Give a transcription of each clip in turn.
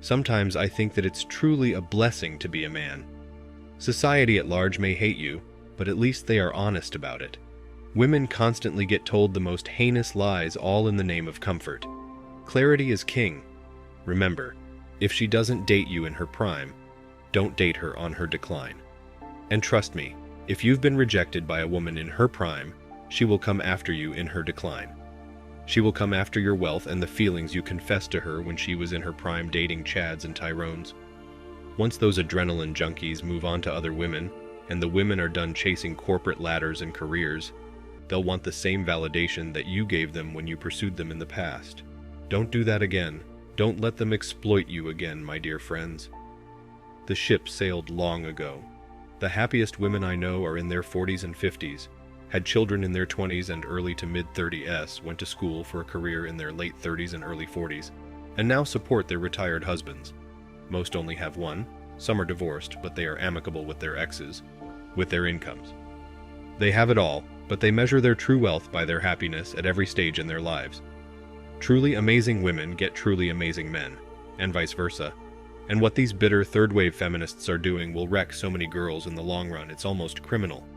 Sometimes I think that it's truly a blessing to be a man. Society at large may hate you, but at least they are honest about it. Women constantly get told the most heinous lies, all in the name of comfort. Clarity is king. Remember, if she doesn't date you in her prime, don't date her on her decline. And trust me, if you've been rejected by a woman in her prime, she will come after you in her decline. She will come after your wealth and the feelings you confessed to her when she was in her prime dating Chads and Tyrones. Once those adrenaline junkies move on to other women, and the women are done chasing corporate ladders and careers, they'll want the same validation that you gave them when you pursued them in the past. Don't do that again. Don't let them exploit you again, my dear friends. The ship sailed long ago. The happiest women I know are in their 40s and 50s, had children in their 20s and early to mid-30s, went to school for a career in their late 30s and early 40s, and now support their retired husbands. Most only have one, some are divorced, but they are amicable with their exes, with their incomes. They have it all, but they measure their true wealth by their happiness at every stage in their lives. Truly amazing women get truly amazing men, and vice versa. And what these bitter third-wave feminists are doing will wreck so many girls in the long run, it's almost criminal.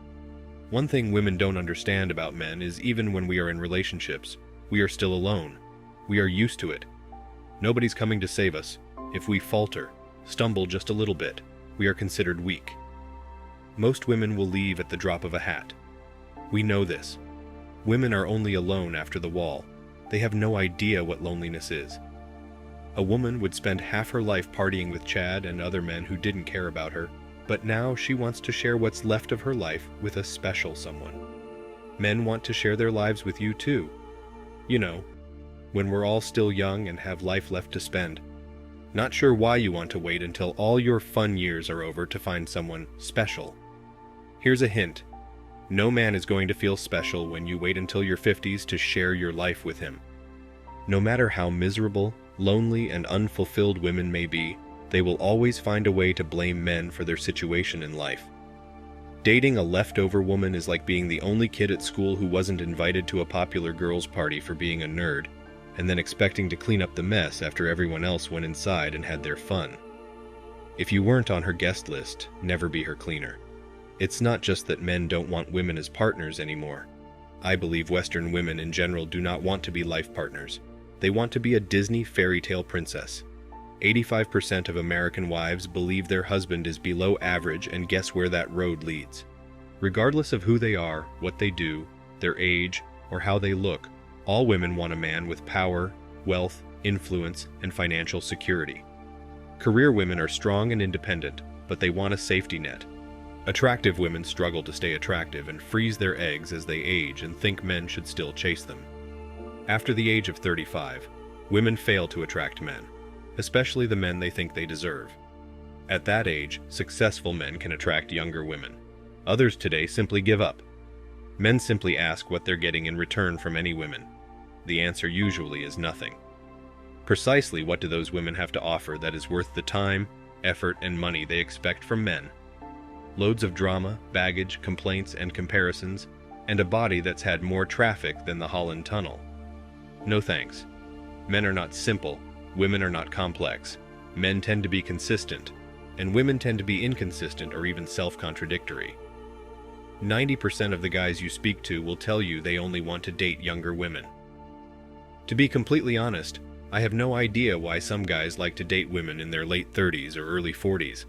One thing women don't understand about men is even when we are in relationships, we are still alone. We are used to it. Nobody's coming to save us. If we falter, stumble just a little bit, we are considered weak. Most women will leave at the drop of a hat. We know this. Women are only alone after the wall. They have no idea what loneliness is. A woman would spend half her life partying with Chad and other men who didn't care about her, but now she wants to share what's left of her life with a special someone. Men want to share their lives with you too. You know, when we're all still young and have life left to spend. Not sure why you want to wait until all your fun years are over to find someone special. Here's a hint. No man is going to feel special when you wait until your 50s to share your life with him. No matter how miserable, lonely, and unfulfilled women may be, they will always find a way to blame men for their situation in life. Dating a leftover woman is like being the only kid at school who wasn't invited to a popular girls' party for being a nerd, and then expecting to clean up the mess after everyone else went inside and had their fun. If you weren't on her guest list, never be her cleaner. It's not just that men don't want women as partners anymore. I believe Western women in general do not want to be life partners. They want to be a Disney fairy tale princess. 85% of American wives believe their husband is below average, and guess where that road leads? Regardless of who they are, what they do, their age, or how they look, all women want a man with power, wealth, influence, and financial security. Career women are strong and independent, but they want a safety net. Attractive women struggle to stay attractive and freeze their eggs as they age and think men should still chase them. After the age of 35, women fail to attract men, especially the men they think they deserve. At that age, successful men can attract younger women. Others today simply give up. Men simply ask what they're getting in return from any women. The answer usually is nothing. Precisely what do those women have to offer that is worth the time, effort, and money they expect from men? Loads of drama, baggage, complaints, and comparisons, and a body that's had more traffic than the Holland Tunnel. No thanks. Men are not simple, women are not complex. Men tend to be consistent, and women tend to be inconsistent or even self-contradictory. 90% of the guys you speak to will tell you they only want to date younger women. To be completely honest, I have no idea why some guys like to date women in their late 30s or early 40s.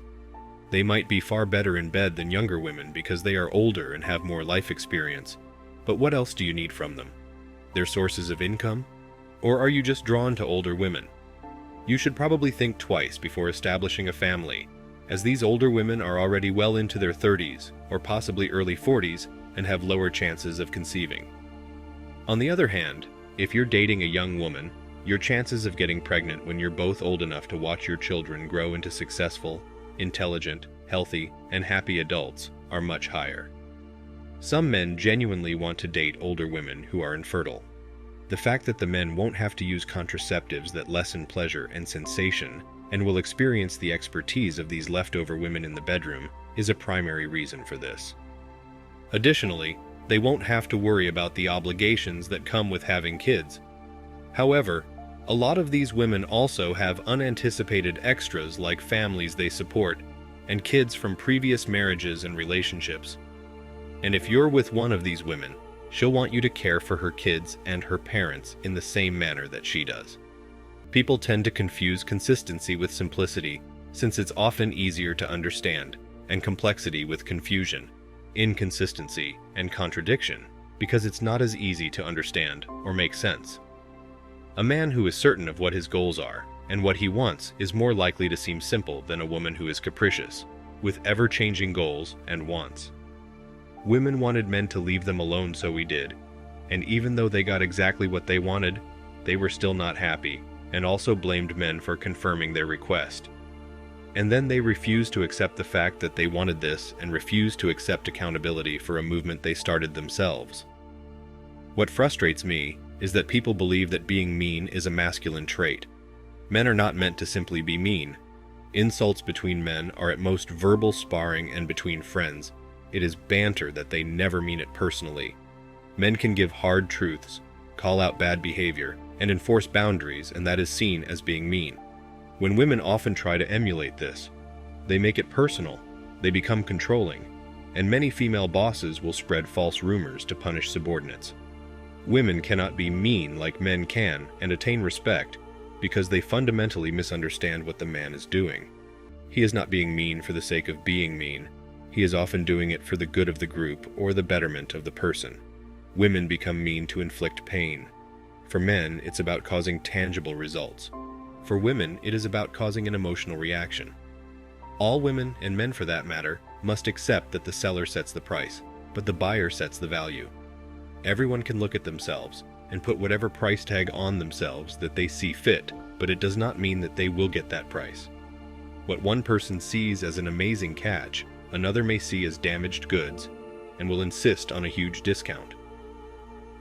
They might be far better in bed than younger women because they are older and have more life experience. But what else do you need from them? Their sources of income? Or are you just drawn to older women? You should probably think twice before establishing a family, as these older women are already well into their 30s or possibly early 40s and have lower chances of conceiving. On the other hand, if you're dating a young woman, your chances of getting pregnant when you're both old enough to watch your children grow into successful, intelligent, healthy, and happy adults are much higher. Some men genuinely want to date older women who are infertile. The fact that the men won't have to use contraceptives that lessen pleasure and sensation and will experience the expertise of these leftover women in the bedroom is a primary reason for this. Additionally, they won't have to worry about the obligations that come with having kids. However, A lot of these women also have unanticipated extras like families they support and kids from previous marriages and relationships. And if you're with one of these women, she'll want you to care for her kids and her parents in the same manner that she does. People tend to confuse consistency with simplicity, since it's often easier to understand, and complexity with confusion, inconsistency, and contradiction, because it's not as easy to understand or make sense. A man who is certain of what his goals are and what he wants is more likely to seem simple than a woman who is capricious, with ever-changing goals and wants. Women wanted men to leave them alone, so we did, and even though they got exactly what they wanted, they were still not happy, and also blamed men for confirming their request. And then they refused to accept the fact that they wanted this and refused to accept accountability for a movement they started themselves. What frustrates me is that people believe that being mean is a masculine trait. Men are not meant to simply be mean. Insults between men are at most verbal sparring, and between friends, it is banter that they never mean it personally. Men can give hard truths, call out bad behavior, and enforce boundaries, and that is seen as being mean. When women often try to emulate this, they make it personal, they become controlling, and many female bosses will spread false rumors to punish subordinates. Women cannot be mean like men can and attain respect because they fundamentally misunderstand what the man is doing. He is not being mean for the sake of being mean. He is often doing it for the good of the group or the betterment of the person. Women become mean to inflict pain. For men, it's about causing tangible results. For women, it is about causing an emotional reaction. All women, and men for that matter, must accept that the seller sets the price, but the buyer sets the value. Everyone can look at themselves and put whatever price tag on themselves that they see fit, but it does not mean that they will get that price. What one person sees as an amazing catch, another may see as damaged goods, and will insist on a huge discount.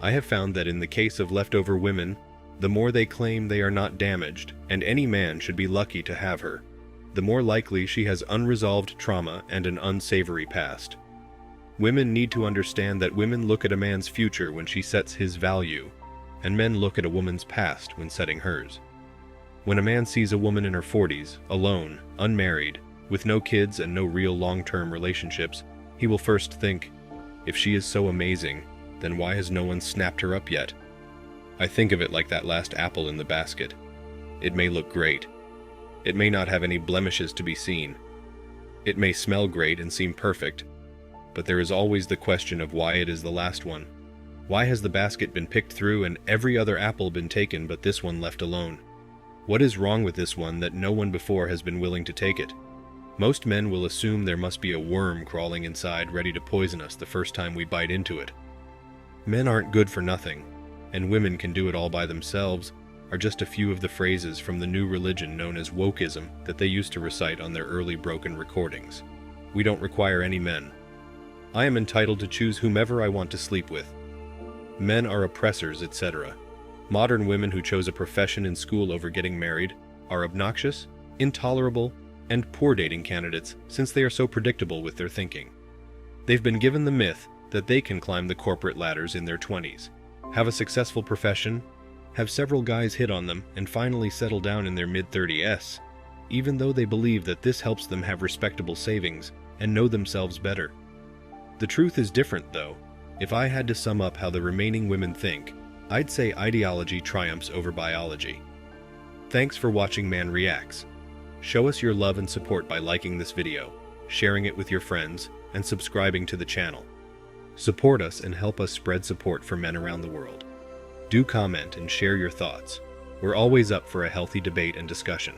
I have found that in the case of leftover women, the more they claim they are not damaged, and any man should be lucky to have her, the more likely she has unresolved trauma and an unsavory past. Women need to understand that women look at a man's future when she sets his value, and men look at a woman's past when setting hers. When a man sees a woman in her 40s, alone, unmarried, with no kids and no real long-term relationships, he will first think, if she is so amazing, then why has no one snapped her up yet? I think of it like that last apple in the basket. It may look great. It may not have any blemishes to be seen. It may smell great and seem perfect, but there is always the question of why it is the last one. Why has the basket been picked through and every other apple been taken but this one left alone? What is wrong with this one that no one before has been willing to take it? Most men will assume there must be a worm crawling inside ready to poison us the first time we bite into it. Men aren't good for nothing, and women can do it all by themselves are just a few of the phrases from the new religion known as wokeism that they used to recite on their early broken recordings. We don't require any men. I am entitled to choose whomever I want to sleep with. Men are oppressors, etc. Modern women who chose a profession in school over getting married are obnoxious, intolerable, and poor dating candidates since they are so predictable with their thinking. They've been given the myth that they can climb the corporate ladders in their 20s, have a successful profession, have several guys hit on them, and finally settle down in their mid-30s, even though they believe that this helps them have respectable savings and know themselves better. The truth is different, though. If I had to sum up how the remaining women think, I'd say ideology triumphs over biology. Thanks for watching Man Reacts. Show us your love and support by liking this video, sharing it with your friends, and subscribing to the channel. Support us and help us spread support for men around the world. Do comment and share your thoughts. We're always up for a healthy debate and discussion.